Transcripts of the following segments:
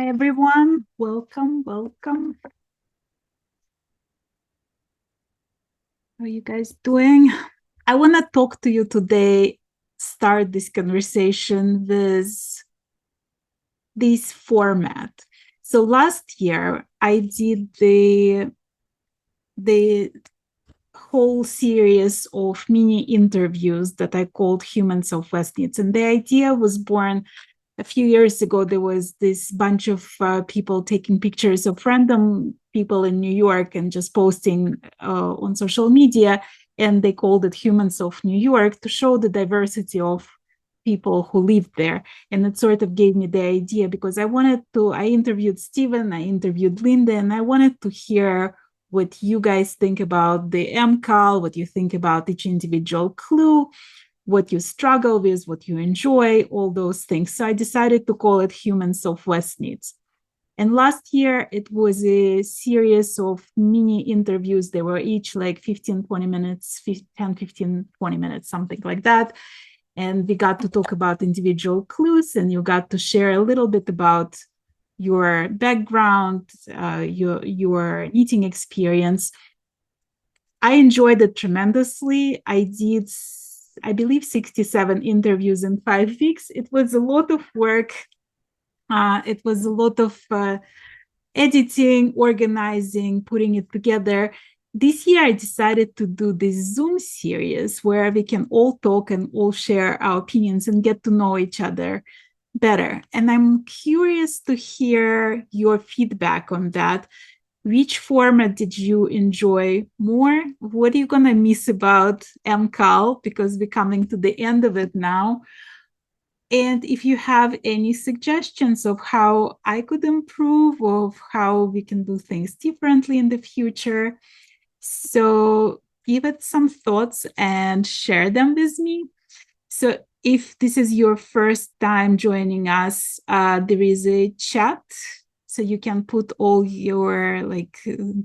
Hi, everyone. Welcome, welcome. How are you guys doing? I want to talk to you today, start this conversation with this format. So last year, I did the whole series of mini interviews that I called Humans of Westknits. And the idea was born a few years ago. There was this bunch of people taking pictures of random people in New York and just posting on social media. And they called it Humans of New York to show the diversity of people who lived there. And it sort of gave me the idea because I interviewed Stephen, I interviewed Linda, and I wanted to hear what you guys think about the MKAL, what you think about each individual clue, what you struggle with, what you enjoy, all those things. So I decided to call it Humans of Westknits. And last year, it was a series of mini interviews. They were each like 15, 20 minutes, 10, 15, 20 minutes, something like that. And we got to talk about individual clues, and you got to share a little bit about your background, your knitting experience. I enjoyed it tremendously. I did, I believe, 67 interviews in 5 weeks. It was a lot of work. It was a lot of editing, organizing, putting it together. This year, I decided to do this Zoom series where we can all talk and all share our opinions and get to know each other better. And I'm curious to hear your feedback on that. Which format did you enjoy more? What are you going to miss about MKAL? Because we're coming to the end of it now. And if you have any suggestions of how I could improve, of how we can do things differently in the future, so give it some thoughts and share them with me. So if this is your first time joining us, there is a chat. So you can put all your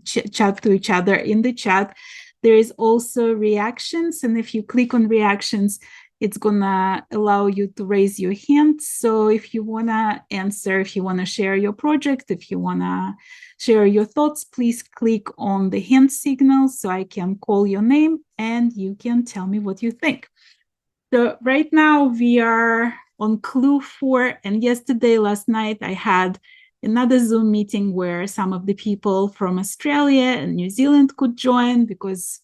chat to each other in the chat. There is also reactions. And if you click on reactions, it's gonna allow you to raise your hand. So if you wanna answer, if you wanna share your project, if you wanna share your thoughts, please click on the hand signal so I can call your name and you can tell me what you think. So right now we are on clue 4, and last night, I had another Zoom meeting where some of the people from Australia and New Zealand could join, because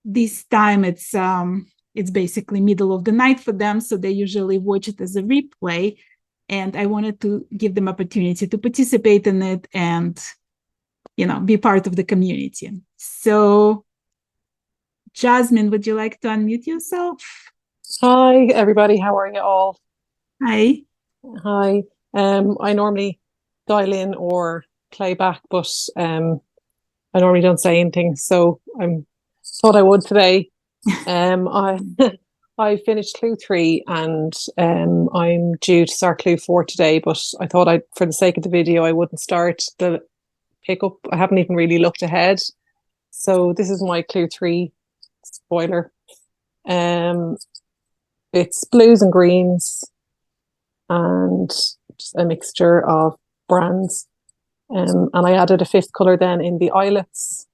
this time it's basically middle of the night for them, so they usually watch it as a replay, and I wanted to give them opportunity to participate in it and, be part of the community. So, Jasmine, would you like to unmute yourself? Hi, everybody. How are you all? Hi. Hi. I normally dial in or play back, but I normally don't say anything, so I thought I would today. I I finished clue 3 and I'm due to start clue 4 today, but I thought for the sake of the video, I wouldn't start the pickup. I haven't even really looked ahead. So this is my clue 3 spoiler. It's blues and greens and just a mixture of brands. And I added a 5th colour then in the eyelets.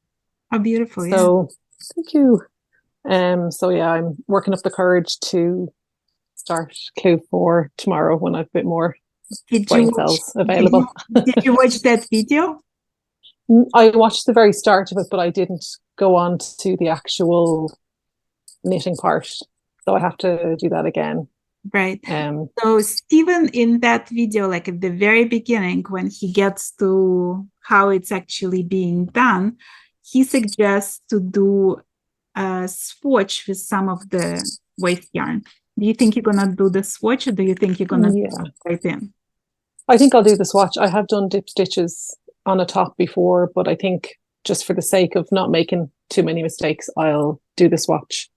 How beautiful, so, yeah. Thank you. So yeah, I'm working up the courage to start clue 4 tomorrow when I've a bit more brain cells available. Did you watch that video? I watched the very start of it, but I didn't go on to the actual knitting part. So I have to do that again. Right. So Stephen, in that video, like at the very beginning, when he gets to how it's actually being done, he suggests to do a swatch with some of the waste yarn. Do you think you're gonna do the swatch, or do you think you're gonna right in? I think I'll do the swatch. I have done dip stitches on a top before, but I think just for the sake of not making too many mistakes, I'll do the swatch.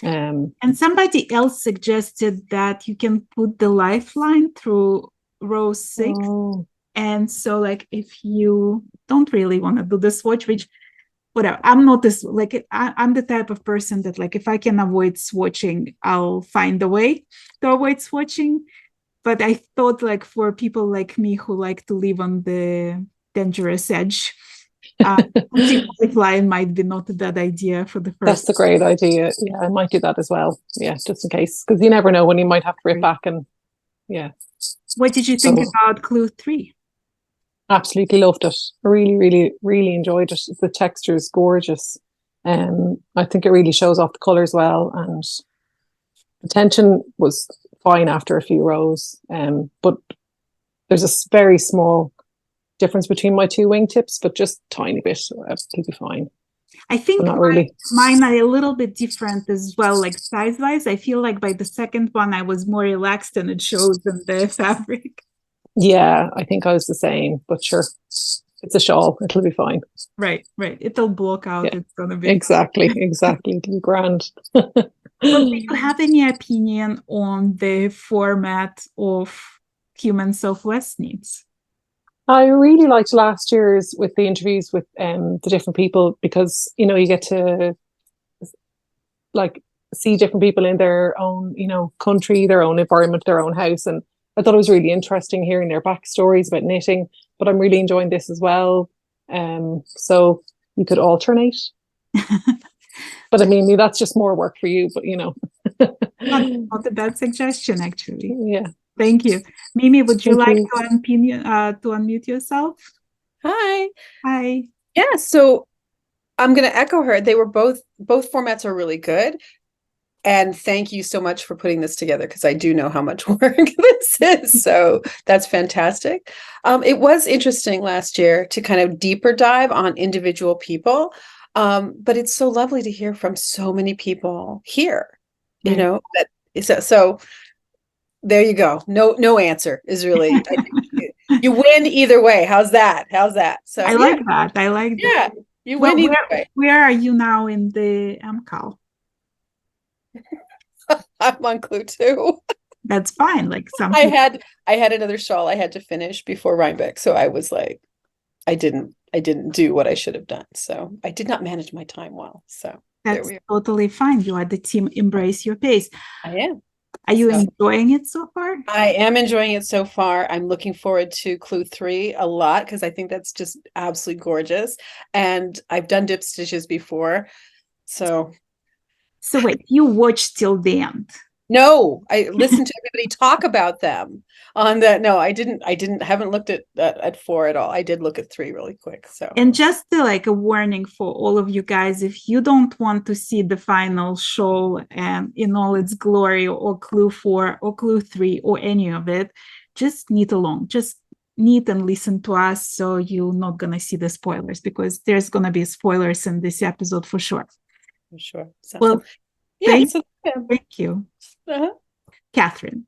And somebody else suggested that you can put the lifeline through row 6. Oh. And so, like, if you don't really want to do the swatch, which, whatever, I'm not this, like, I'm the type of person that, like, if I can avoid swatching, I'll find a way to avoid swatching. but I thought like for people like me who like to live on the dangerous edge, multiply might be not a bad idea for the first. That's a great idea. Yeah, I might do that as well. Yeah, just in case, because you never know when you might have to rip back. And yeah. What did you think about Clue 3? Absolutely loved it. Really, really, really enjoyed it. The texture is gorgeous. I think it really shows off the colours well, and the tension was fine after a few rows. But there's a very small difference between my two wingtips, but just tiny bit. It'll be fine. I think not really. Mine are a little bit different as well, like size-wise. I feel like by the second one, I was more relaxed and it shows in the fabric. Yeah, I think I was the same, but sure, it's a shawl. It'll be fine. Right. It'll block out. Yeah. It's gonna be exactly. It'll be grand. Well, do you have any opinion on the format of Human Self Westknits? I really liked last year's with the interviews with the different people, because you get to like see different people in their own country, their own environment, their own house, and I thought it was really interesting hearing their backstories about knitting. But I'm really enjoying this as well. So you could alternate. But I mean, that's just more work for you. But not a bad suggestion, actually. Yeah. Thank you. Mimi, would you like to unmute yourself? Hi. Hi. Yeah, so I'm going to echo her. They were both formats are really good. And thank you so much for putting this together, because I do know how much work this is. So that's fantastic. It was interesting last year to kind of deeper dive on individual people. But it's so lovely to hear from so many people here, right. So there you go. No answer is really, I think you win either way. How's that? So I like that. Yeah, you win either way. Where are you now in the MKAL? I'm on Clue 2. That's fine. Like I had another shawl I had to finish before Rhinebeck, so I was like, I didn't do what I should have done. So I did not manage my time well. So that's totally fine. You are the team. Embrace your pace. I am. Are you enjoying it so far? I am enjoying it so far. I'm looking forward to Clue 3 a lot, because I think that's just absolutely gorgeous. And I've done dip stitches before. So wait, you watched till the end? No, I listened to everybody talk about them on that. No, I haven't looked at 4 at all. I did look at 3 really quick. So, and just like a warning for all of you guys, if you don't want to see the final show in all its glory, or Clue 4 or Clue 3 or any of it, just knit along. Just knit and listen to us, so you're not gonna see the spoilers, because there's gonna be spoilers in this episode for sure. For sure. Well, yeah. Thank you. Catherine.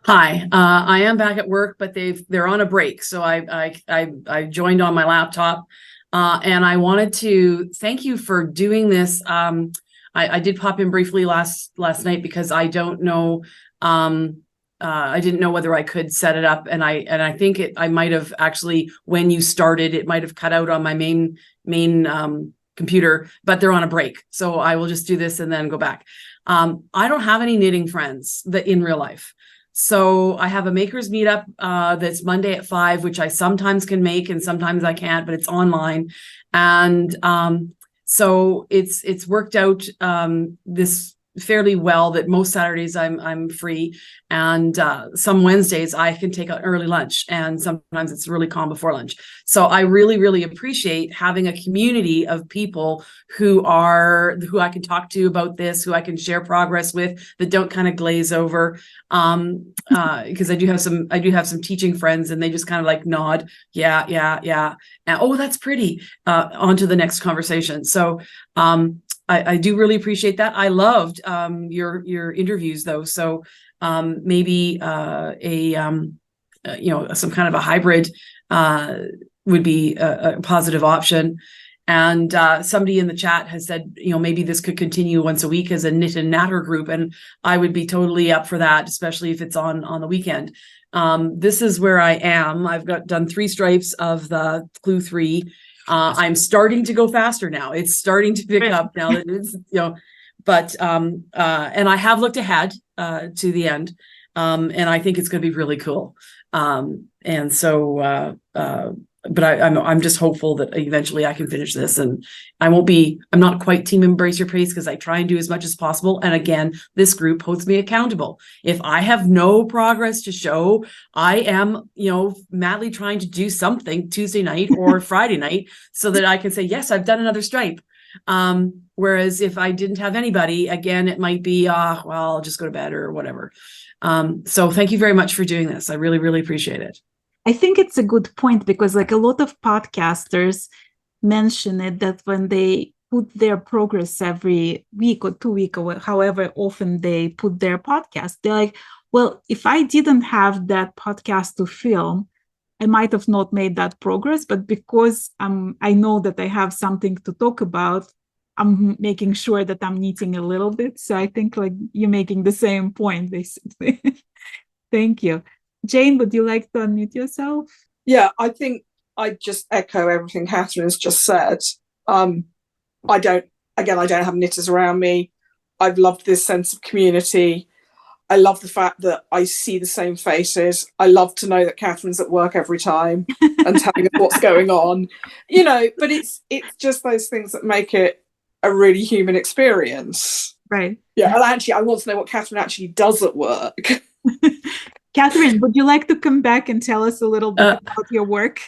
Hi, I am back at work, but they're on a break, so I joined on my laptop, and I wanted to thank you for doing this. I did pop in briefly last night, because I don't know, I didn't know whether I could set it up, and I think I might have actually, when you started, it might have cut out on my main computer, but they're on a break, so I will just do this and then go back. I don't have any knitting friends in real life, so I have a makers meetup that's Monday at 5, which I sometimes can make and sometimes I can't, but it's online, and so it's worked out this fairly well that most Saturdays I'm free, and some Wednesdays I can take an early lunch, and sometimes it's really calm before lunch. So I really appreciate having a community of people who I can talk to about this, who I can share progress with, that don't kind of glaze over, because I do have some teaching friends, and they just kind of like nod, yeah, and oh, that's pretty, on to the next conversation. So I do really appreciate that. I loved your interviews though. So maybe some kind of a hybrid would be a positive option. And somebody in the chat has said, maybe this could continue once a week as a knit and natter group. And I would be totally up for that, especially if it's on the weekend. This is where I am. I've done 3 stripes of the Clue 3. I'm starting to go faster now. It's starting to pick up now that it's, but and I have looked ahead to the end. And I think it's going to be really cool. And so, but I'm just hopeful that eventually I can finish this, and I'm not quite team embrace your pace, because I try and do as much as possible. And again, this group holds me accountable. If I have no progress to show, I am, madly trying to do something Tuesday night or Friday night so that I can say, yes, I've done another stripe. Whereas if I didn't have anybody, again, it might be, well, I'll just go to bed or whatever. So thank you very much for doing this. I really, really appreciate it. I think it's a good point, because like a lot of podcasters mention it, that when they put their progress every week or 2 week or however often they put their podcast, they're like, well, if I didn't have that podcast to film, I might have not made that progress. But because I know that I have something to talk about, I'm making sure that I'm knitting a little bit. So I think like you're making the same point, basically. Thank you. Jane, would you like to unmute yourself? Yeah, I think I just echo everything Catherine's just said. I don't have knitters around me. I've loved this sense of community. I love the fact that I see the same faces. I love to know that Catherine's at work every time and telling us what's going on. But it's just those things that make it a really human experience. Right. Yeah, and actually I want to know what Catherine actually does at work. Catherine, would you like to come back and tell us a little bit about your work?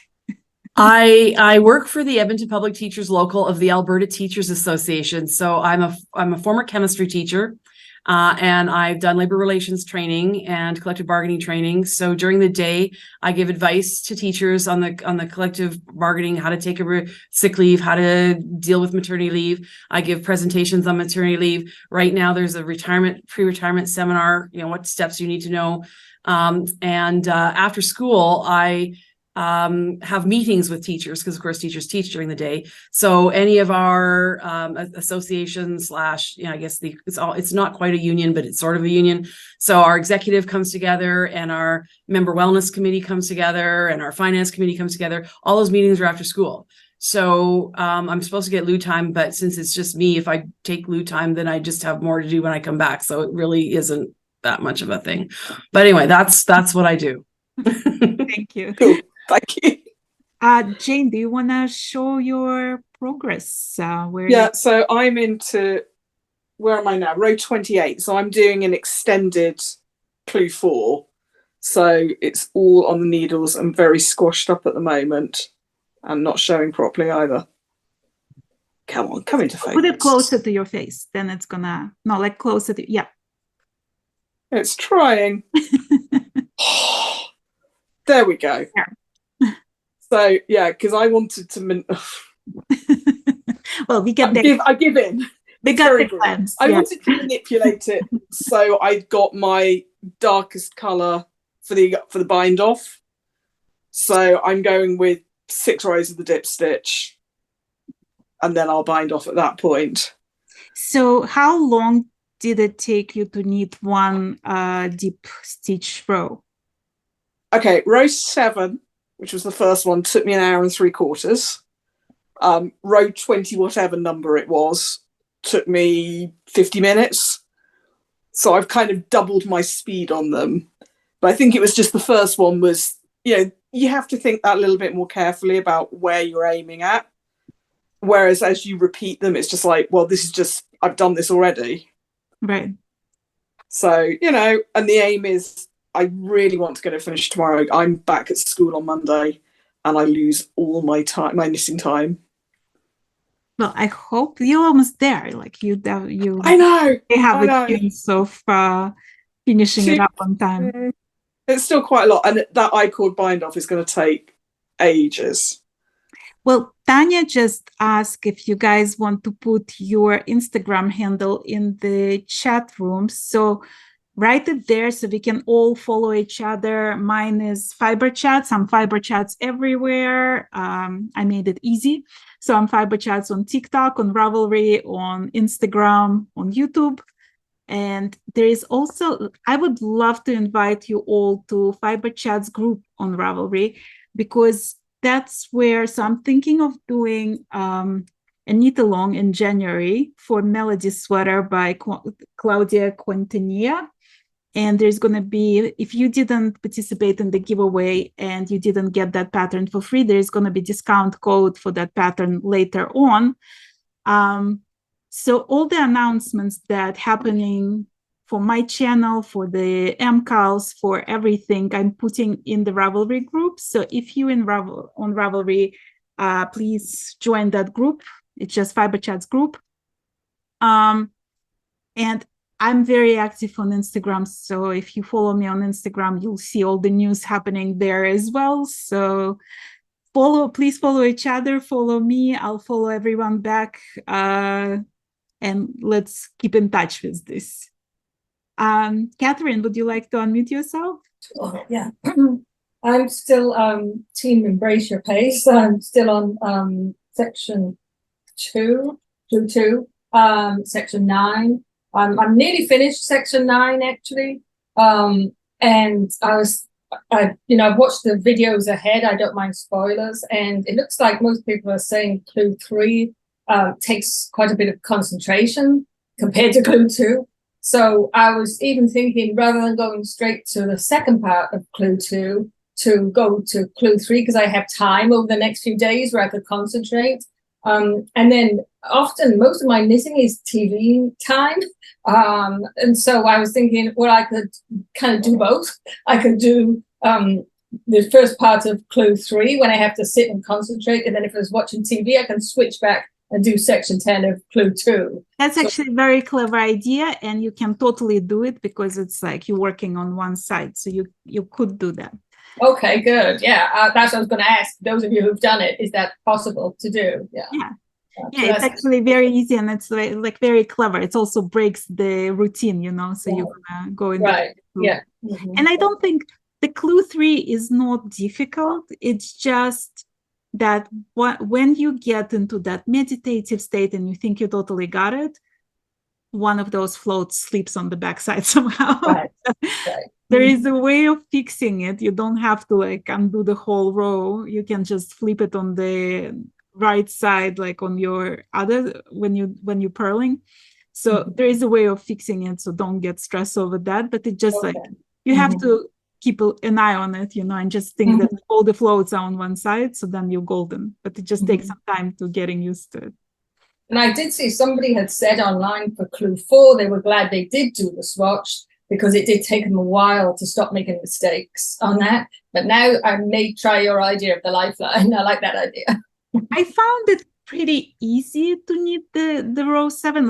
I work for the Edmonton Public Teachers Local of the Alberta Teachers Association. So I'm a former chemistry teacher, and I've done labor relations training and collective bargaining training. So during the day, I give advice to teachers on the collective bargaining, how to take a sick leave, how to deal with maternity leave. I give presentations on maternity leave. Right now, there's a pre-retirement seminar, what steps you need to know. And after school, I have meetings with teachers, because of course teachers teach during the day. So any of our associations / I guess it's not quite a union, but it's sort of a union. So our executive comes together, and our member wellness committee comes together, and our finance committee comes together. All those meetings are after school. So I'm supposed to get loo time, but since it's just me, if I take loo time, then I just have more to do when I come back. So it really isn't that much of a thing. But anyway, that's what I do. Thank you. Cool. Thank you. Jane, do you want to show your progress? So I'm into, where am I now? Row 28. So I'm doing an extended clue 4. So it's all on the needles and very squashed up at the moment, and not showing properly either. Come on, come into focus. Put it closer to your face, then it's gonna, no, like closer to, yeah. It's trying. There we go. Yeah. So yeah, because I wanted to. Well, we get I give in. We got the plans. I wanted to manipulate it, so I got my darkest colour for the bind off. So I'm going with 6 rows of the dip stitch, and then I'll bind off at that point. So how long did it take you to knit one dip stitch row? Okay, row 7, which was the first one, took me 1 hour and 3/4. Row 20, whatever number it was, took me 50 minutes. So I've kind of doubled my speed on them. But I think it was just the first one was, you have to think that a little bit more carefully about where you're aiming at. Whereas as you repeat them, it's just like, well, this is just, I've done this already. Right. So, and the aim is, I really want to get it finished tomorrow. I'm back at school on Monday, and I lose all my time, my knitting time. Well, I hope you're almost there. Like you. I know. They have a chance of finishing it up on time. It's still quite a lot, and that I-cord bind off is going to take ages. Well, Tanya just asked if you guys want to put your Instagram handle in the chat room. So write it there so we can all follow each other. Mine is Fiberchats. I'm Fiberchats everywhere. I made it easy. So I'm Fiberchats on TikTok, on Ravelry, on Instagram, on YouTube. And there is also, I would love to invite you all to Fiberchats group on Ravelry, because that's where, so I'm thinking of doing a knit along in January for Melody Sweater by Claudia Quintanilla. And there's going to be, if you didn't participate in the giveaway and you didn't get that pattern for free, there's going to be discount code for that pattern later on. So all the announcements that happening for my channel, for the MKALs, for everything, I'm putting in the Ravelry group. So if you on Ravelry, please join that group. It's just Fiberchats group. And I'm very active on Instagram. So if you follow me on Instagram, you'll see all the news happening there as well. So please follow each other, follow me. I'll follow everyone back. And let's keep in touch with this. Catherine, would you like to unmute yourself? Oh, yeah. I'm still team embrace your pace. I'm still on section 2, section 9. I'm nearly finished section 9 actually. And I've watched the videos ahead. I don't mind spoilers, and it looks like most people are saying clue 3 takes quite a bit of concentration compared to clue 2. So I was even thinking, rather than going straight to the second part of clue 2, to go to clue 3, because I have time over the next few days where I could concentrate. And then often most of my knitting is TV time. And so I was thinking, well, I could kind of do both. I could do the first part of clue 3 when I have to sit and concentrate. And then if I was watching TV, I can switch back and do section 10 of clue 2. That's actually a very clever idea, and you can totally do it because it's like you're working on one side. So you could do that. Okay, good. Yeah, that's what I was going to ask. Those of you who've done it, is that possible to do? Yeah. Yeah, it's actually very easy, and it's like very clever. It also breaks the routine, so you can go in. Right. Yeah. And I don't think the clue 3 is not difficult. It's just that when you get into that meditative state and you think you totally got it, one of those floats slips on the backside somehow. Right. There is a way of fixing it. You don't have to undo the whole row. You can just flip it on the right side, like on your other when you're purling. So there is a way of fixing it. So don't get stressed over that. But it just you have to keep an eye on it, and just think that all the floats are on one side. So then you're golden. But it just takes some time to getting used to it. And I did see somebody had said online for clue 4, they were glad they did do the swatch because it did take them a while to stop making mistakes on that. But now I may try your idea of the lifeline. I like that idea. I found it pretty easy to knit the row 7.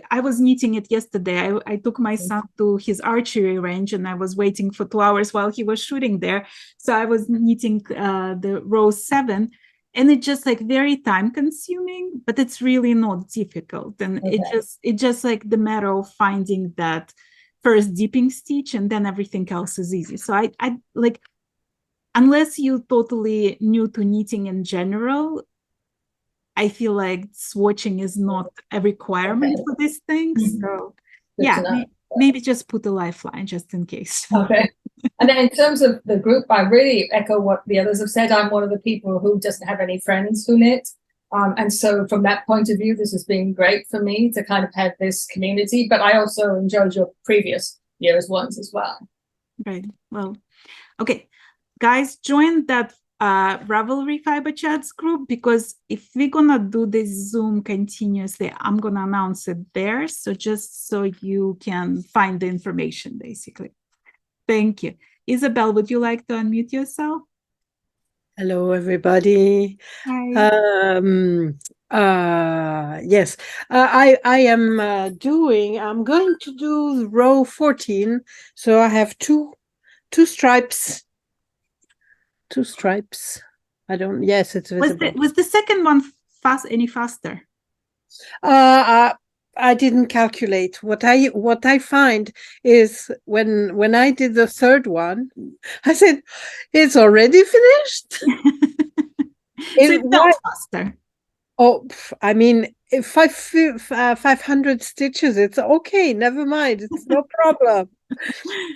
I was knitting it yesterday. I took my son to his archery range and I was waiting for 2 hours while he was shooting there. So I was knitting the row 7. And it's just very time consuming, but it's really not difficult. And it's just like the matter of finding that first dipping stitch, and then everything else is easy. So I like, unless you're totally new to knitting in general, I feel like swatching is not a requirement for these things. So maybe just put a lifeline just in case. Okay. And then in terms of the group, I really echo what the others have said. I'm one of the people who doesn't have any friends who knit. And so from that point of view, this has been great for me to kind of have this community, but I also enjoyed your previous year's ones as well. Right. Well, okay, guys, join that Ravelry Fiberchats group, because if we're gonna do this Zoom continuously, I'm gonna announce it there. So just so you can find the information, basically. Thank you. Isabel, would you like to unmute yourself? Hello, everybody. Hi. Yes, I am I'm going to do row 14. So I have two stripes. 2 stripes. Yes, it's visible. Was the second one any faster? I didn't calculate. What I find is when I did the third one, I said, it's already finished. It felt faster. Oh, I mean, 500 stitches, it's okay. Never mind. It's no problem.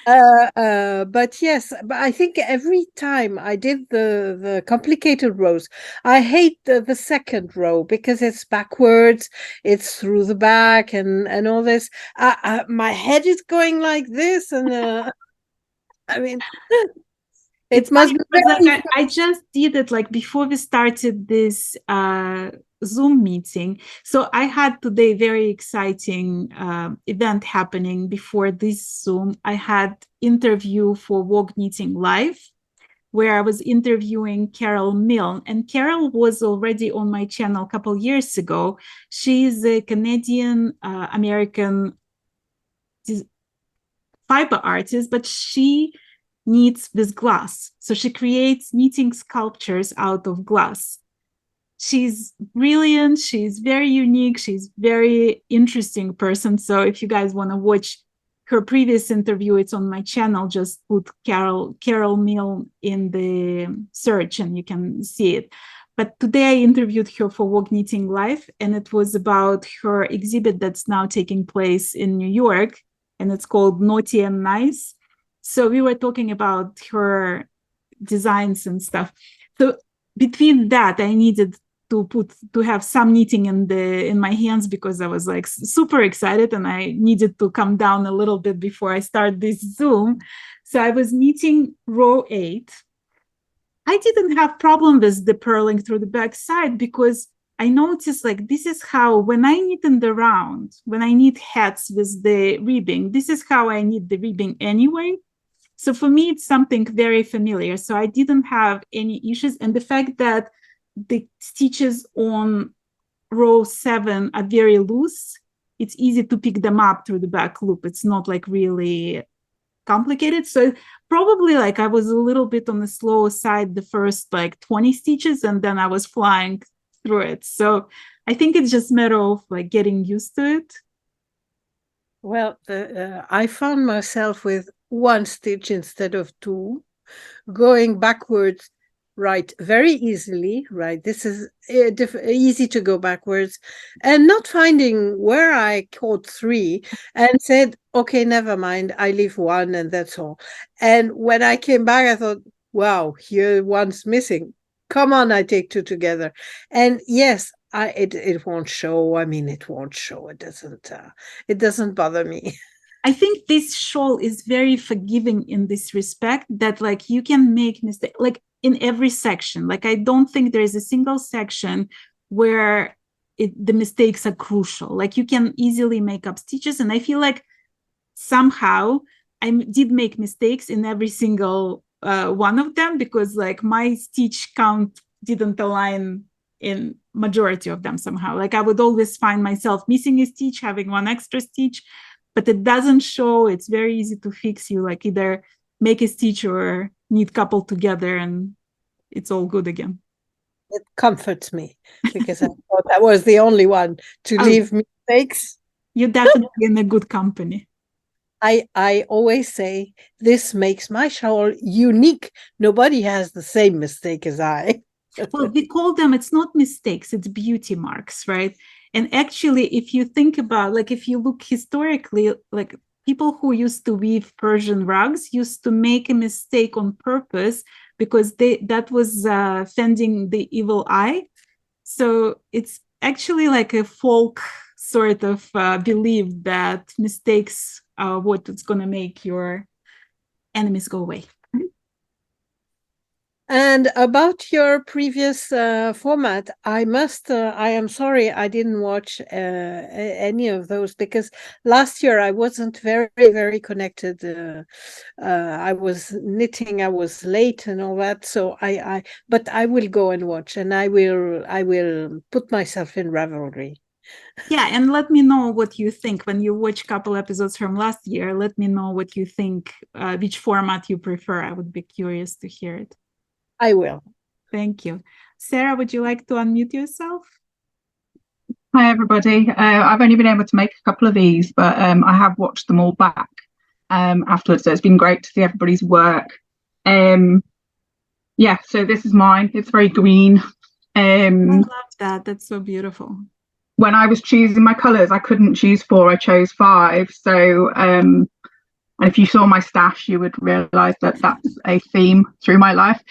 But yes, but I think every time I did the complicated rows, I hate the second row because it's backwards, it's through the back, and all this. My head is going like this, and I mean, It's it must funny be because like very. I just did it like before we started this Zoom meeting. So I had today very exciting event happening before this Zoom. I had interview for Westknits Live, where I was interviewing Carol Milne. And Carol was already on my channel a couple years ago. She's a Canadian American fiber artist, but she knits with glass. So she creates knitting sculptures out of glass. She's brilliant. She's very unique. She's very interesting person. So if you guys want to watch her previous interview, it's on my channel. Just put Carol Milne in the search and you can see it. But today I interviewed her for Westknits Live, and it was about her exhibit that's now taking place in New York, and it's called Naughty and Nice. So we were talking about her designs and stuff. So between that, I needed to have some knitting in my hands because I was like super excited and I needed to come down a little bit before I start this Zoom. So I was knitting row 8. I didn't have problem with the purling through the back side because I noticed like this is how when I knit in the round, when I knit hats with the ribbing, this is how I knit the ribbing anyway. So for me, it's something very familiar. So I didn't have any issues. And the fact that the stitches on row 7 are very loose, it's easy to pick them up through the back loop. It's not like really complicated. So probably like I was a little bit on the slower side the first like 20 stitches, and then I was flying through it. So I think it's just a matter of like getting used to it. Well, I found myself with 1 stitch instead of 2, going backwards, right, very easily, right? This is easy to go backwards, and not finding where I caught 3 and said, okay, never mind, I leave 1 and that's all. And when I came back, I thought, wow, here 1's missing. Come on, I take 2 together. And yes, it won't show. I mean, it won't show. It doesn't bother me. I think this shawl is very forgiving in this respect that like you can make mistakes like in every section. Like I don't think there is a single section where the mistakes are crucial. Like you can easily make up stitches. And I feel like somehow I did make mistakes in every single one of them because like my stitch count didn't align in majority of them somehow. Like I would always find myself missing a stitch, having 1 extra stitch, but it doesn't show. It's very easy to fix. You like either make a stitch or knit couple together and it's all good again. It comforts me because I thought I was the only one to leave mistakes. You're definitely in a good company. I always say this makes my shawl unique. Nobody has the same mistake as I. Well, we call them, it's not mistakes, it's beauty marks, right? And actually, if you think about, like, if you look historically, like people who used to weave Persian rugs used to make a mistake on purpose because that was fending the evil eye. So it's actually like a folk sort of belief that mistakes are what is going to make your enemies go away. And about your previous format, I am sorry I didn't watch any of those because last year I wasn't very, very connected. I was knitting, I was late and all that. So but I will go and watch and I will put myself in revelry. Yeah, and let me know what you think when you watch a couple episodes from last year. Let me know what you think, which format you prefer. I would be curious to hear it. I will. Thank you. Sarah, would you like to unmute yourself? Hi, everybody. I've only been able to make a couple of these, but I have watched them all back afterwards. So it's been great to see everybody's work. Yeah, so this is mine. It's very green. I love that. That's so beautiful. When I was choosing my colours, I couldn't choose 4. I chose 5. So And if you saw my stash, you would realise that that's a theme through my life.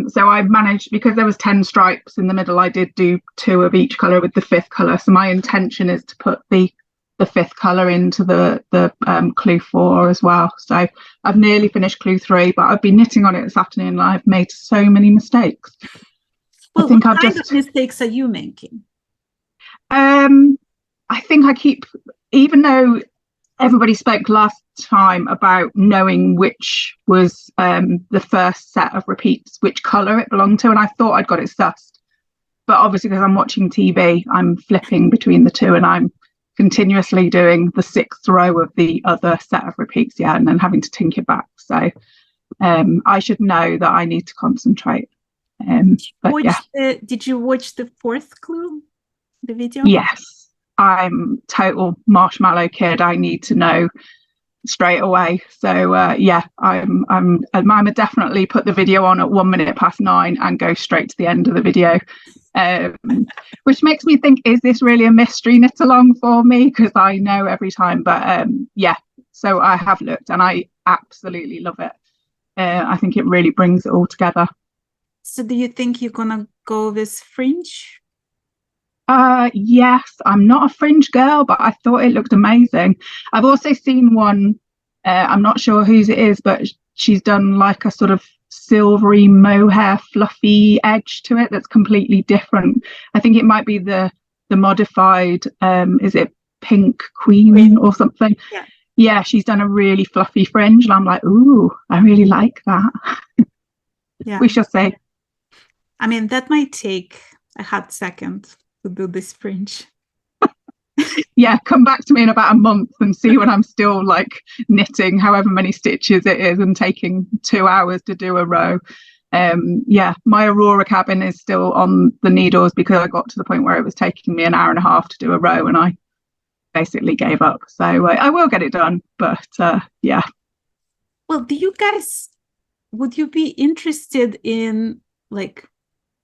So I managed, because there was 10 stripes in the middle, I did do 2 of each colour with the 5th colour. So my intention is to put the 5th colour into the clue 4 as well. So I've nearly finished clue 3, but I've been knitting on it this afternoon and I've made so many mistakes. Well, what kind of mistakes are you making? I think I keep, even though everybody spoke last time about knowing which was the first set of repeats, which colour it belonged to, and I thought I'd got it sussed. But obviously, because I'm watching TV, I'm flipping between the two, and I'm continuously doing the 6th row of the other set of repeats, and then having to tink it back. So I should know that I need to concentrate. Did you watch the 4th clue, the video? Yes. I'm total marshmallow kid. I need to know straight away. So I'm definitely put the video on at 1:09 and go straight to the end of the video, which makes me think, is this really a mystery knit along for me? Because I know every time. But so I have looked and I absolutely love it. I think it really brings it all together. So do you think you're gonna go with fringe? Yes, I'm not a fringe girl, but I thought it looked amazing. I've also seen one, I'm not sure whose it is, but she's done like a sort of silvery mohair fluffy edge to it that's completely different. I think it might be the modified, is it Pink Queen or something? Yeah, she's done a really fluffy fringe and I'm like, ooh, I really like that. Yeah, we shall see. I mean, that might take a hot second to do this fringe. Yeah, come back to me in about a month and see when I'm still like knitting however many stitches it is and taking 2 hours to do a row. My Aurora cabin is still on the needles because I got to the point where it was taking me an hour and a half to do a row and I basically gave up. So I will get it done, but yeah. Well, would you be interested in like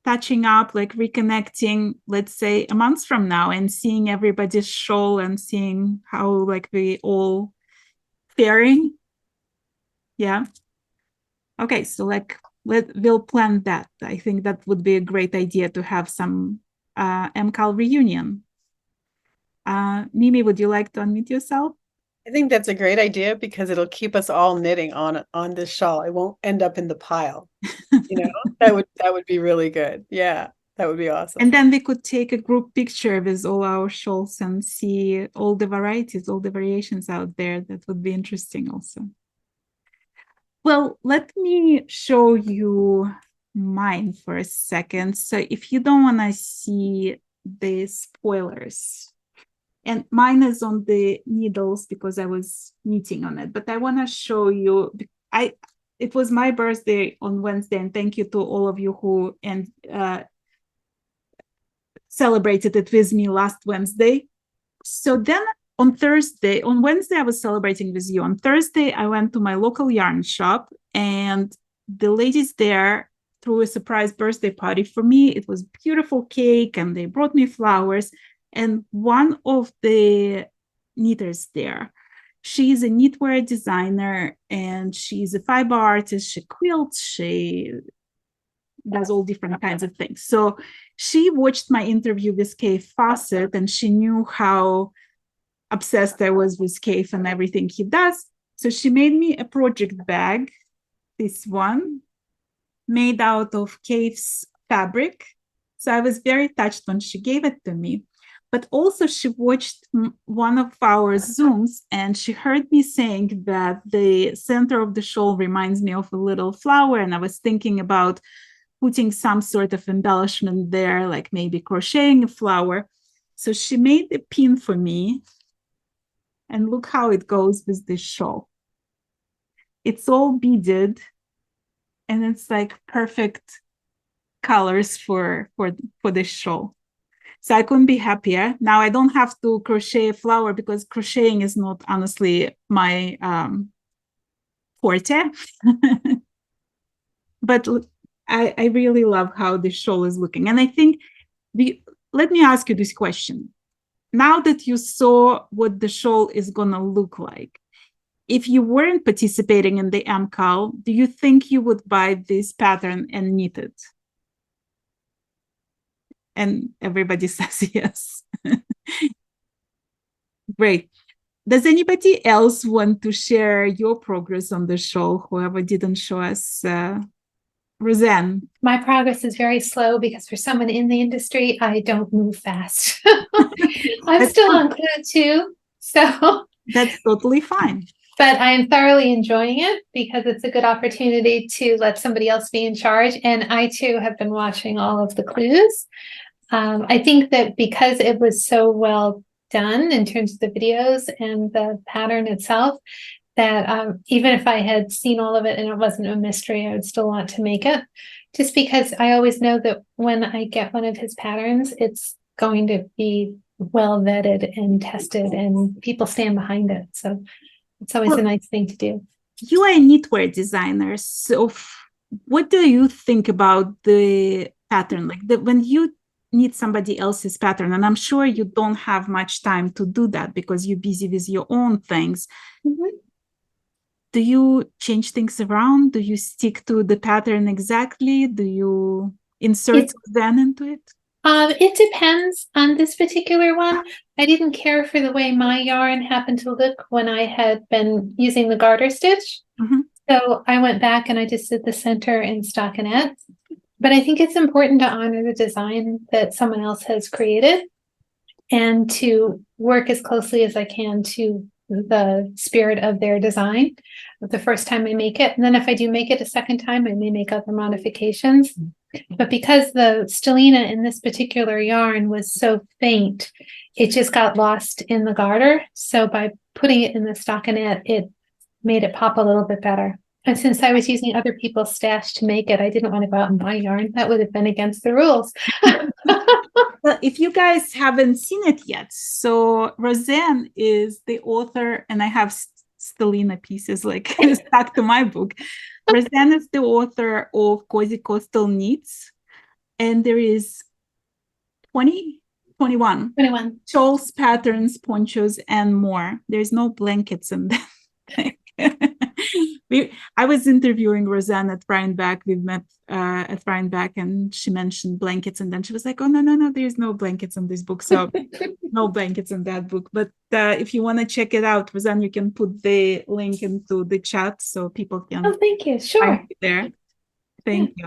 catching up, like reconnecting, let's say a month from now and seeing everybody's shawl and seeing how like we all faring? Yeah. Okay, so like we'll plan that. I think that would be a great idea to have some MKAL reunion. Mimi, would you like to unmute yourself? I think that's a great idea because it'll keep us all knitting on this shawl. It won't end up in the pile. That would be really good. Yeah, that would be awesome. And then we could take a group picture with all our shawls and see all the varieties, all the variations out there. That would be interesting also. Well, let me show you mine for a second. So if you don't want to see the spoilers, and mine is on the needles because I was knitting on it, but I want to show you, it was my birthday on Wednesday, and thank you to all of you who celebrated it with me last Wednesday. So then on Wednesday, I was celebrating with you. On Thursday, I went to my local yarn shop and the ladies there threw a surprise birthday party for me. It was beautiful cake and they brought me flowers. And one of the knitters there, she's a knitwear designer and she's a fiber artist. She quilts, she does all different kinds of things. So she watched my interview with Kay Fawcett and she knew how obsessed I was with Kay and everything he does. So she made me a project bag, this one, made out of Kay's fabric. So I was very touched when she gave it to me. But also she watched one of our Zooms and she heard me saying that the center of the shawl reminds me of a little flower. And I was thinking about putting some sort of embellishment there, like maybe crocheting a flower. So she made a pin for me. And look how it goes with this shawl. It's all beaded and it's like perfect colors for this shawl. So I couldn't be happier. Now I don't have to crochet a flower because crocheting is not honestly my forte. But I really love how this shawl is looking. And I think, let me ask you this question. Now that you saw what the shawl is going to look like, if you weren't participating in the MKAL, do you think you would buy this pattern and knit it? And everybody says yes. Great. Does anybody else want to share your progress on the shawl? Whoever didn't show us, Roseanne. My progress is very slow because for someone in the industry, I don't move fast. I'm still on clue 2, so that's totally fine. But I am thoroughly enjoying it because it's a good opportunity to let somebody else be in charge. And I too have been watching all of the clues. I think that because it was so well done in terms of the videos and the pattern itself, that even if I had seen all of it and it wasn't a mystery, I would still want to make it. Just because I always know that when I get one of his patterns, it's going to be well vetted and tested and people stand behind it. So it's always a nice thing to do. You are a knitwear designer. So what do you think about the pattern? Like when you knit somebody else's pattern, and I'm sure you don't have much time to do that because you're busy with your own things. Mm-hmm. Do you change things around? Do you stick to the pattern exactly? Do you insert Zen into it? It depends on this particular one. I didn't care for the way my yarn happened to look when I had been using the garter stitch. Mm-hmm. So I went back and I just did the center in stockinette. But I think it's important to honor the design that someone else has created and to work as closely as I can to the spirit of their design the first time I make it. And then if I do make it a second time, I may make other modifications. But because the stellina in this particular yarn was so faint, it just got lost in the garter. So by putting it in the stockinette, it made it pop a little bit better. And since I was using other people's stash to make it, I didn't want to go out and buy yarn. That would have been against the rules. Well, if you guys haven't seen it yet, so Roseanne is the author, and I have stellina pieces like stuck to my book. Roseanne is the author of Cozy Coastal Knits, and there is 21 shawls, patterns, ponchos, and more. There's no blankets in them. I was interviewing Roseanne at Rhinebeck. We met at Rhinebeck, and she mentioned blankets, and then she was like, "Oh no, there's no blankets in this book." So no blankets in that book. But if you want to check it out, Roseanne, you can put the link into the chat so people can. Oh, thank you. Sure. Find it there. Thank you.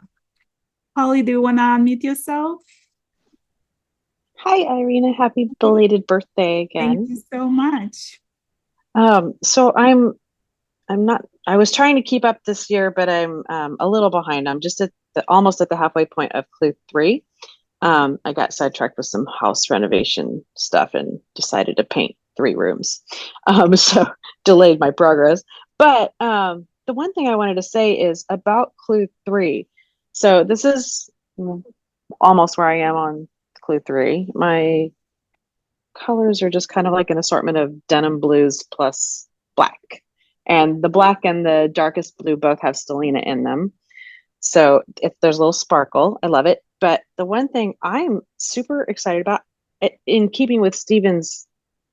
Holly, do you want to unmute yourself? Hi, Irina. Happy belated birthday again. Thank you so much. So I'm not. I was trying to keep up this year, but I'm a little behind. I'm just almost at the halfway point of clue 3. I got sidetracked with some house renovation stuff and decided to paint 3 rooms. So delayed my progress. But the one thing I wanted to say is about clue 3. So this is almost where I am on clue 3. My colors are just kind of like an assortment of denim blues plus black. And the black and the darkest blue both have stellina in them. So if there's a little sparkle, I love it. But the one thing I'm super excited about, in keeping with Stephen's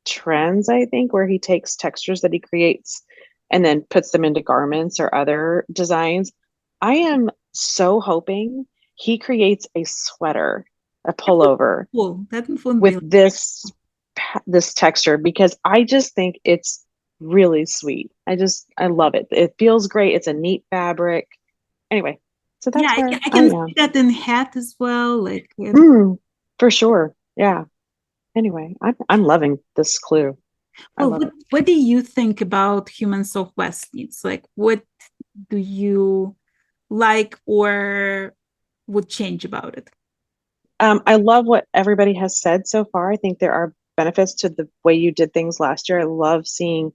trends, I think, where he takes textures that he creates and then puts them into garments or other designs, I am so hoping he creates a sweater, a pullover with this texture, because I just think it's really sweet. I love it. It feels great. It's a neat fabric. Anyway, so that's where I can see that in hat as well. Like for sure. Yeah. Anyway, I'm loving this clue. Well, what do you think about Humans of Westknits? Like, what do you like or would change about it? I love what everybody has said so far. I think there are benefits to the way you did things last year. I love seeing,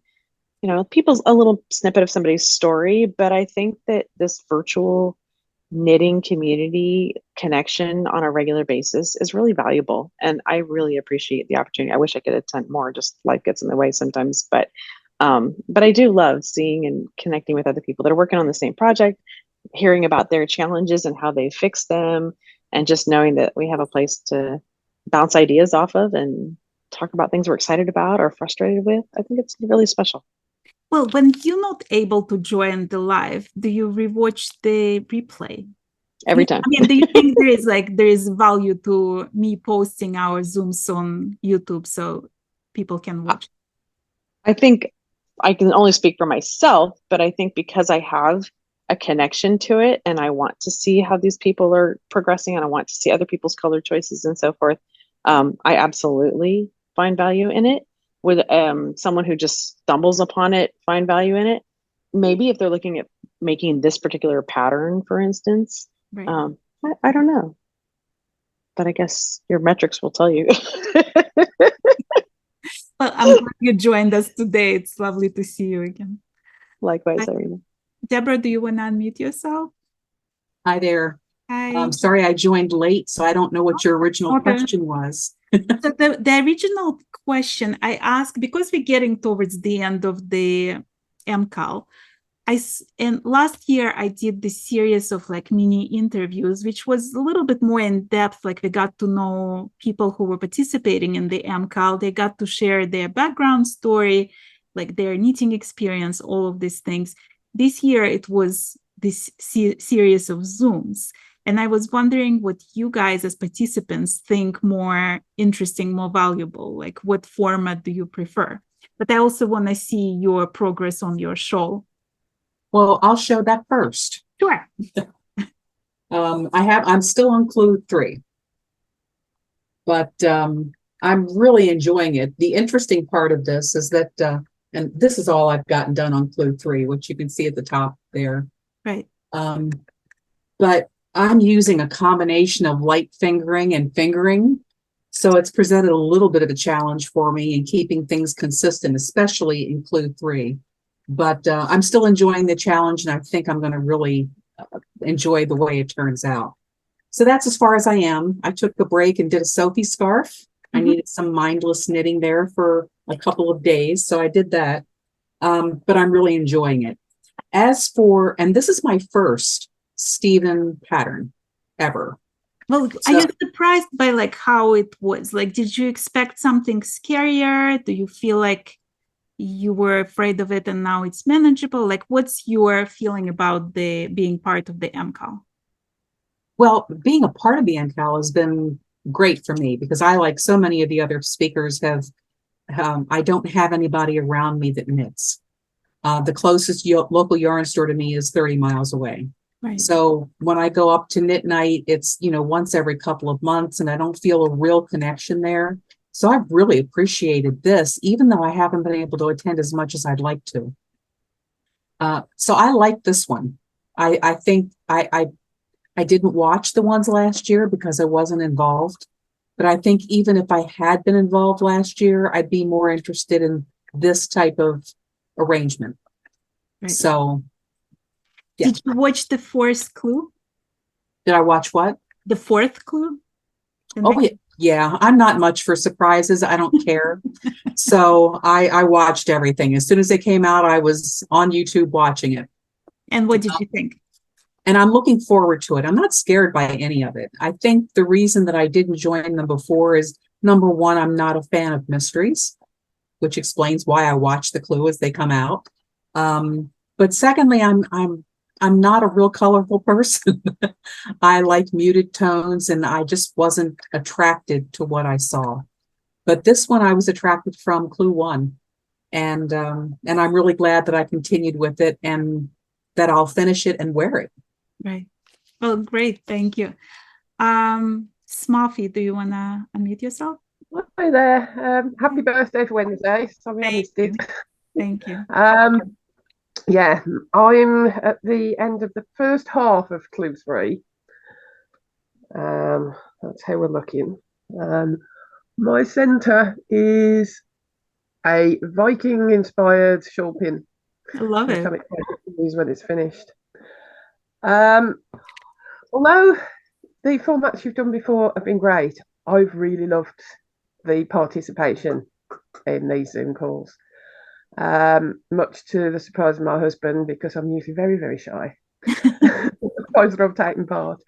people's a little snippet of somebody's story, but I think that this virtual knitting community connection on a regular basis is really valuable. And I really appreciate the opportunity. I wish I could attend more, just life gets in the way sometimes, but I do love seeing and connecting with other people that are working on the same project, hearing about their challenges and how they fix them, and just knowing that we have a place to bounce ideas off of and talk about things we're excited about or frustrated with. I think it's really special. Well, when you're not able to join the live, do you rewatch the replay? Every time. I mean, do you think there is value to me posting our Zooms on YouTube so people can watch? I think I can only speak for myself, but I think because I have a connection to it and I want to see how these people are progressing and I want to see other people's color choices and so forth, I absolutely find value in it. With someone who just stumbles upon it, find value in it. Maybe if they're looking at making this particular pattern, for instance, Right. I don't know. But I guess your metrics will tell you. Well, I'm glad you joined us today. It's lovely to see you again. Likewise, Irina. Deborah, do you want to unmute yourself? Hi there. Hi. I'm sorry I joined late, so I don't know what your original Okay. question was. So the original question I asked, because we're getting towards the end of the MKAL, and last year I did this series of like mini interviews, which was a little bit more in depth. Like we got to know people who were participating in the MKAL. They got to share their background story, like their knitting experience, all of these things. This year it was this series of Zooms. And I was wondering what you guys as participants think more interesting, more valuable, like what format do you prefer? But I also want to see your progress on your shawl. Well, I'll show that first. Sure. I'm still on clue 3, but I'm really enjoying it. The interesting part of this is that, and this is all I've gotten done on clue 3, which you can see at the top there. Right. But I'm using a combination of light fingering and fingering. So it's presented a little bit of a challenge for me in keeping things consistent, especially in clue 3. But I'm still enjoying the challenge, and I think I'm going to really enjoy the way it turns out. So that's as far as I am. I took a break and did a Sophie scarf. Mm-hmm. I needed some mindless knitting there for a couple of days, so I did that. But I'm really enjoying it. As for, and this is my first Stephen pattern ever. Well, are you surprised by like how it was? Like, did you expect something scarier? Do you feel like you were afraid of it and now it's manageable? Like, what's your feeling about the being part of the MKAL? Well, being a part of the MKAL has been great for me because I, like so many of the other speakers, have I don't have anybody around me that knits. The closest local yarn store to me is 30 miles away. Right. So when I go up to knit night, it's, once every couple of months, and I don't feel a real connection there. So I've really appreciated this, even though I haven't been able to attend as much as I'd like to. So I like this one. I think I didn't watch the ones last year because I wasn't involved. But I think even if I had been involved last year, I'd be more interested in this type of arrangement. Right. So, yeah. Did you watch the fourth clue? Did I watch what? The fourth clue? Oh, yeah. I'm not much for surprises. I don't care. So I watched everything. As soon as they came out, I was on YouTube watching it. And what did you think? And I'm looking forward to it. I'm not scared by any of it. I think the reason that I didn't join them before is, number one, I'm not a fan of mysteries, which explains why I watch the clue as they come out. But secondly, I'm not a real colorful person. I like muted tones, and I just wasn't attracted to what I saw. But this one I was attracted from clue 1. And I'm really glad that I continued with it and that I'll finish it and wear it. Right. Well, great. Thank you. Smarfy, do you want to unmute yourself? Hi there. Happy birthday for Wednesday. Sorry I missed it. Thank you. Yeah, I'm at the end of the first half of clue 3. That's how we're looking. My centre is a Viking-inspired shawl pin. I love it. I'm excited to use when it's finished. Although the formats you've done before have been great, I've really loved the participation in these Zoom calls. Much to the surprise of my husband, because I'm usually very, very shy. The ones that I've taken part,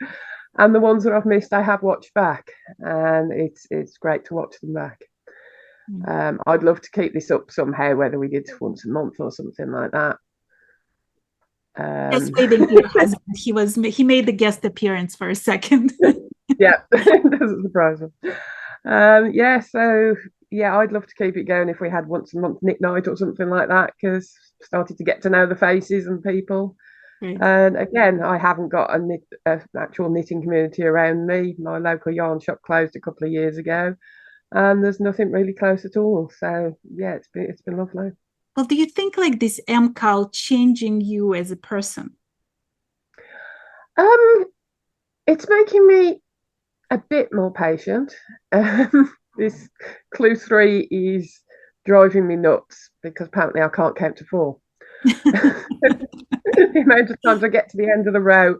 and the ones that I've missed, I have watched back, and it's great to watch them back. I'd love to keep this up somehow, whether we did once a month or something like that. Just waiting for your husband. He made the guest appearance for a second. Yeah, doesn't surprise me. Yeah, so yeah, I'd love to keep it going if we had once a month knit night or something like that, because started to get to know the faces and people. Right. And again, I haven't got an actual knitting community around me. My local yarn shop closed a couple of years ago, and there's nothing really close at all. So yeah, it's been lovely. Well, do you think like this MKAL changing you as a person? It's making me a bit more patient. This clue 3 is driving me nuts because apparently I can't count to 4. The amount of times I get to the end of the row,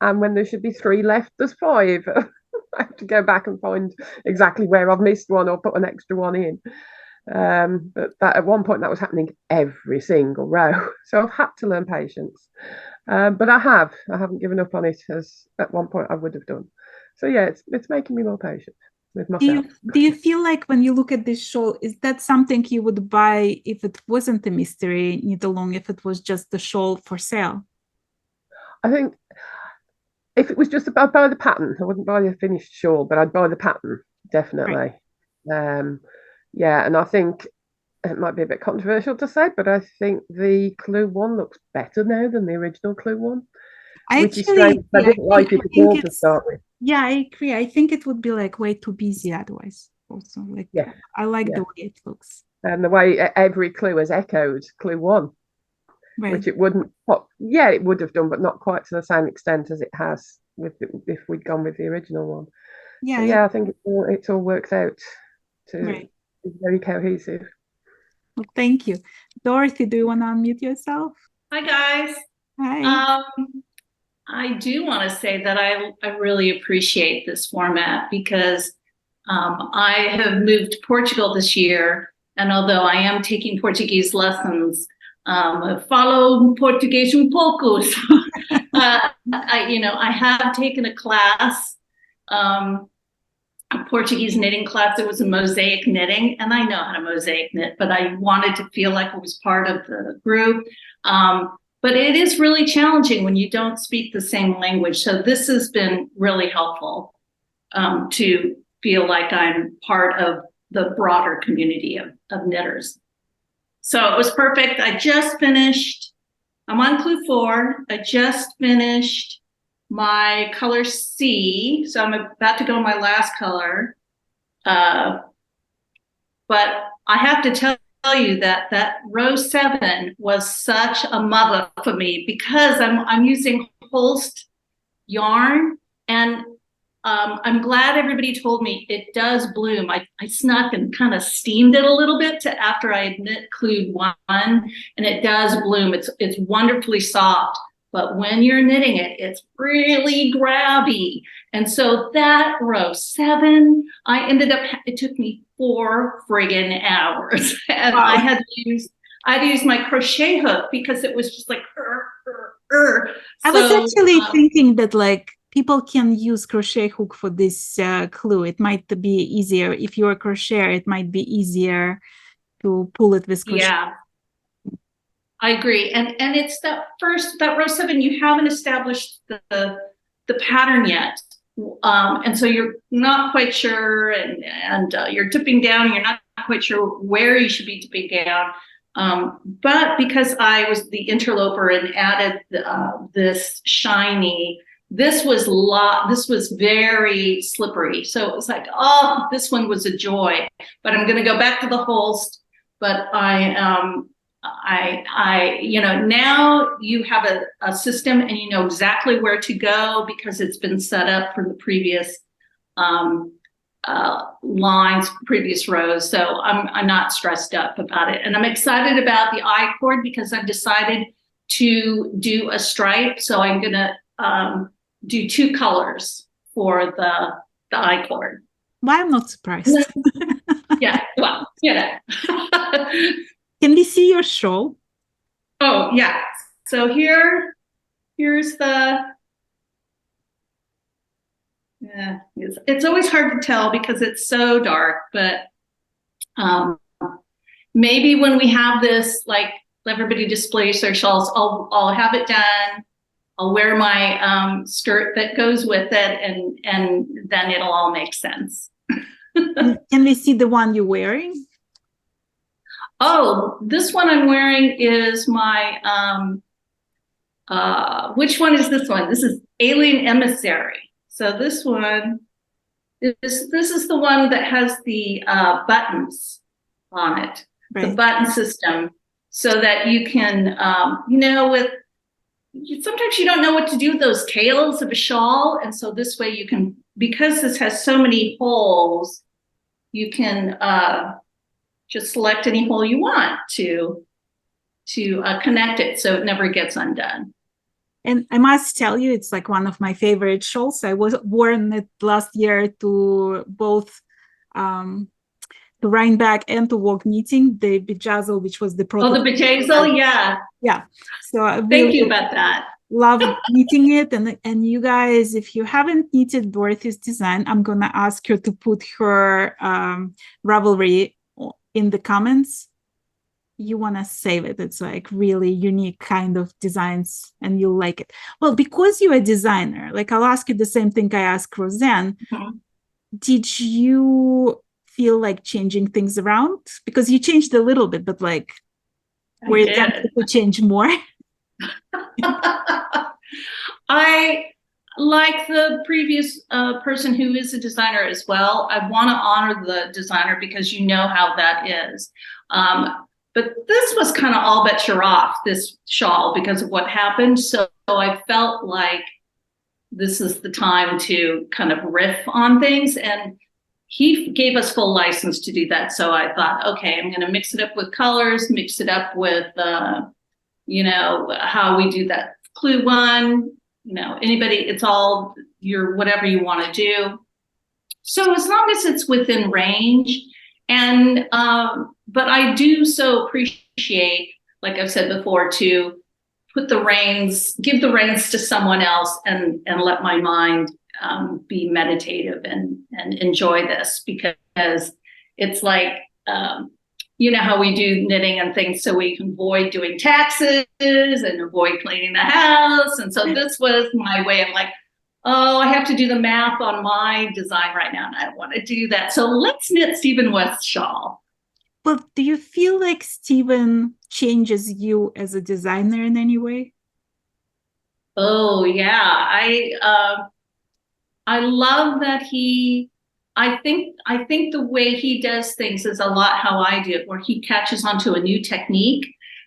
and when there should be 3 left, there's 5. I have to go back and find exactly where I've missed one or put an extra one in. But that, at one point, that was happening every single row. So I've had to learn patience. But I haven't given up on it, as at one point I would have done. So yeah, it's making me more patient with myself. Do you feel like when you look at this shawl, is that something you would buy if it wasn't a mystery knit along, if it was just the shawl for sale? I think if it was just I'd buy the pattern. I wouldn't buy the finished shawl, but I'd buy the pattern, definitely. Right. Yeah, and I think it might be a bit controversial to say, but I think the Clue 1 looks better now than the original Clue 1. Which is strange. I didn't like it at all to start with. Yeah, I agree. I think it would be like way too busy otherwise. Also, like yeah, I like the way it looks. And the way every clue has echoed Clue 1. Right. Which it wouldn't yeah, it would have done, but not quite to the same extent as it has if we'd gone with the original one. Yeah, so yeah, I think it's all worked out to be very cohesive. Well, thank you. Dorothy, do you want to unmute yourself? Hi, guys. Hi. I do want to say that I really appreciate this format because I have moved to Portugal this year, and although I am taking Portuguese lessons, falo português pouco. So, I have taken a class, a Portuguese knitting class. It was a mosaic knitting, and I know how to mosaic knit, but I wanted to feel like I was part of the group. But it is really challenging when you don't speak the same language. So this has been really helpful to feel like I'm part of the broader community of knitters. So it was perfect. I just finished, I'm on Clue 4. I just finished my color C. So I'm about to go my last color. But I have to tell you that row 7 was such a mother for me because I'm using Holst yarn, and I'm glad everybody told me it does bloom. I snuck and kind of steamed it a little bit after I had knit Clue 1, and it does bloom. It's wonderfully soft, but when you're knitting it, it's really grabby. And so that row 7, it took me 4 friggin' hours. And wow. I had to use my crochet hook because it was just like, I was actually thinking that like people can use crochet hook for this clue. It might be easier. If you're a crocheter, it might be easier to pull it with crochet. Yeah. I agree. And it's that row 7, you haven't established the pattern yet. And so you're not quite sure, and you're dipping down, and you're not quite sure where you should be dipping down. But because I was the interloper and added this shiny, this was very slippery. So it was like, oh, this one was a joy. But I'm going to go back to the Holst. But now you have a system and you know exactly where to go because it's been set up for the previous lines, previous rows. So I'm not stressed up about it. And I'm excited about the I cord because I've decided to do a stripe. So I'm going to do 2 colors for the I cord. Why I'm not surprised. Yeah, well, Can we see your shawl? Oh, yeah. So here's the, it's always hard to tell because it's so dark, but Maybe when we have this, like everybody displays their shawls, I'll have it done. I'll wear my skirt that goes with it, and then it'll all make sense. Can we see the one you're wearing? Oh, this one I'm wearing is my which one is this one? This is Alien Emissary. So this one is the one that has the buttons on it, the button system, so that you can sometimes you don't know what to do with those tails of a shawl, and so this way you can, because this has so many holes, you can just select any hole you want to connect it so it never gets undone. And I must tell you, it's like one of my favorite shawls. I was worn it last year to both to Rhinebeck and to Westknits, the Bejazzle, which was the prototype. Oh, the Bejazzle, yeah. Yeah. So I thank you about that. Love knitting it. And you guys, if you haven't knitted Dorothy's design, I'm going to ask her to put her Ravelry in the comments. You want to save it. It's like really unique kind of designs and you'll like it. Well, because you're a designer, like I'll ask you the same thing I asked Roseanne. Mm-hmm. Did you feel like changing things around? Because you changed a little bit, but like were you tempted to change more? I, like the previous person who is a designer as well, I want to honor the designer because you know how that is. But this was kind of all but you're off, this shawl, because of what happened. So I felt like this is the time to kind of riff on things. And he gave us full license to do that. So I thought, okay, I'm going to mix it up with colors, mix it up with, how we do that clue one, anybody, it's all your, whatever you want to do. So as long as it's within range. And, but I do so appreciate, like I've said before, to put the reins, give the reins to someone else and let my mind be meditative and enjoy this, because it's like, you know how we do knitting and things so we can avoid doing taxes and avoid cleaning the house. And so this was my way of like, oh, I have to do the math on my design right now, and I don't want to do that. So let's knit Stephen West's shawl. Well, do you feel like Stephen changes you as a designer in any way? Oh, yeah. I love that I think the way he does things is a lot how I do it, where he catches onto a new technique,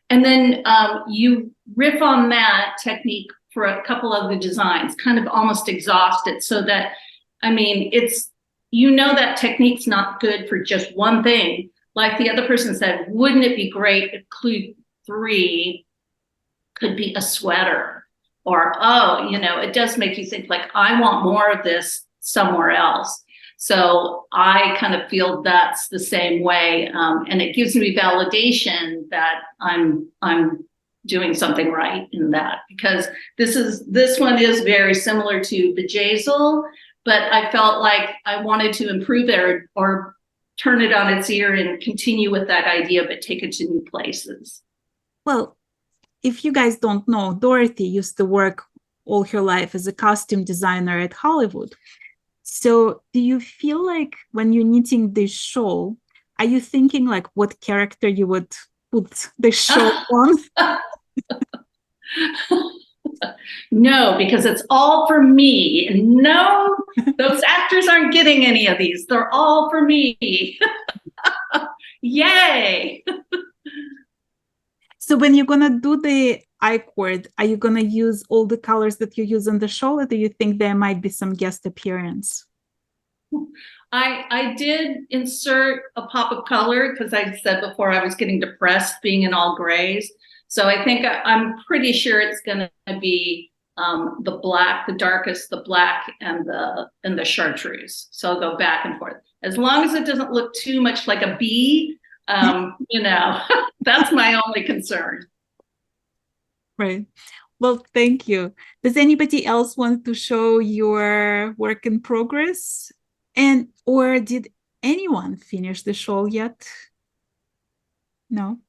and then you riff on that technique for a couple of the designs, kind of almost exhaust it, so that, it's, that technique's not good for just one thing. Like the other person said, wouldn't it be great if clue 3 could be a sweater? Or, it does make you think like, I want more of this somewhere else. So I kind of feel that's the same way. And it gives me validation that I'm doing something right in that, because this one is very similar to Bejazzle, but I felt like I wanted to improve it or turn it on its ear and continue with that idea, but take it to new places. Well, if you guys don't know, Dorothy used to work all her life as a costume designer at Hollywood. So do you feel like when you're knitting this shawl, are you thinking like what character you would put the shawl on? No, because it's all for me. And no, those actors aren't getting any of these. They're all for me. Yay. So when you're going to do the I-cord, are you going to use all the colors that you use on the shawl, or do you think there might be some guest appearance? I did insert a pop of color because I said before I was getting depressed being in all grays. So I think I'm pretty sure it's going to be the black, the darkest, the black, and the chartreuse. So I'll go back and forth. As long as it doesn't look too much like a bee, that's my only concern. Right. Well, thank you. Does anybody else want to show your work in progress? And or did anyone finish the show yet? No.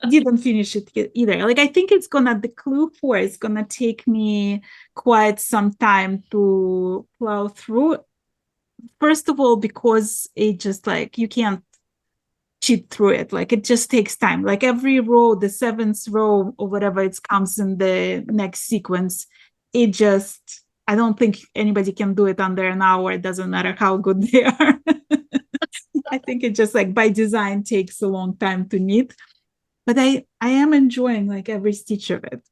Didn't finish it either. Like, I think the clue 4 is gonna take me quite some time to plow through. First of all, because it just like, you can't cheat through it. Like, it just takes time. Like, every row, the 7th row or whatever it comes in the next sequence, I don't think anybody can do it under an hour. It doesn't matter how good they are. I think it just like by design takes a long time to knit. But I am enjoying like every stitch of it.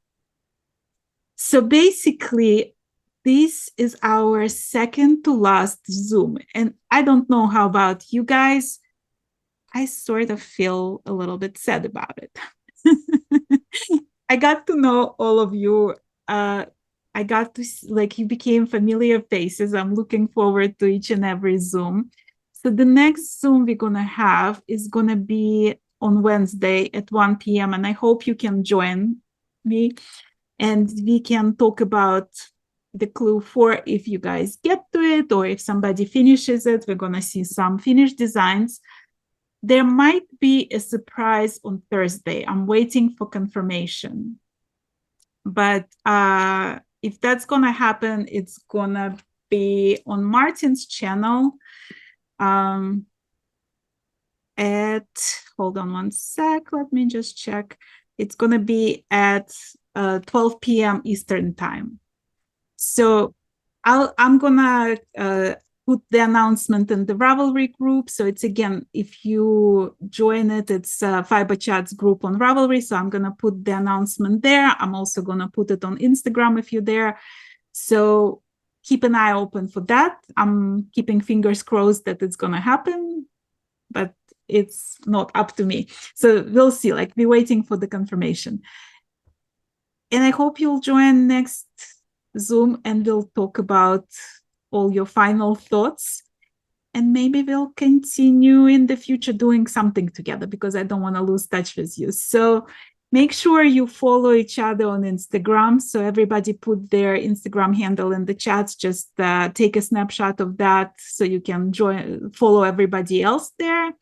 So basically, this is our second to last Zoom. And I don't know how about you guys. I sort of feel a little bit sad about it. I got to know all of you. I got to, like, you became familiar faces. I'm looking forward to each and every Zoom. So the next Zoom we're going to have is going to be on Wednesday at 1 p.m. And I hope you can join me and we can talk about the clue 4 if you guys get to it, or if somebody finishes it. We're going to see some finished designs. There might be a surprise on Thursday. I'm waiting for confirmation. But if that's going to happen, it's going to be on Martin's channel. Hold on one sec, let me just check. It's going to be at 12 p.m. Eastern time. So I'm going to put the announcement in the Ravelry group. So it's, again, if you join it, it's Fiberchats group on Ravelry. So I'm going to put the announcement there. I'm also going to put it on Instagram if you're there. So keep an eye open for that. I'm keeping fingers crossed that it's going to happen, but it's not up to me. So we'll see, like, we're waiting for the confirmation. And I hope you'll join next Zoom and we'll talk about all your final thoughts. And maybe we'll continue in the future doing something together, because I don't want to lose touch with you. So make sure you follow each other on Instagram. So everybody put their Instagram handle in the chats. Just take a snapshot of that so you can follow everybody else there.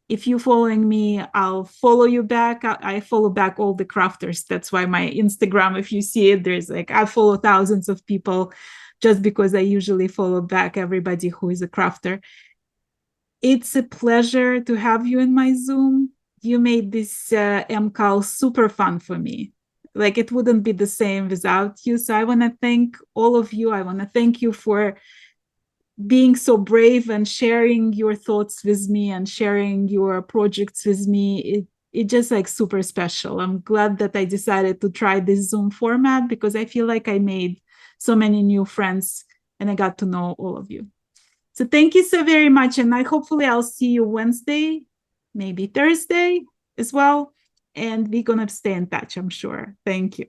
If you're following me, I'll follow you back. I follow back all the crafters. That's why my Instagram, if you see it, there's like, I follow thousands of people just because I usually follow back everybody who is a crafter. It's a pleasure to have you in my Zoom. You made this MKAL super fun for me. Like, it wouldn't be the same without you. So I want to thank all of you. I want to thank you for being so brave and sharing your thoughts with me and sharing your projects with me. It just like super special. I'm glad that I decided to try this Zoom format, because I feel like I made so many new friends and I got to know all of you. So thank you so very much. And hopefully I'll see you Wednesday, maybe Thursday as well. And we're going to stay in touch, I'm sure. Thank you.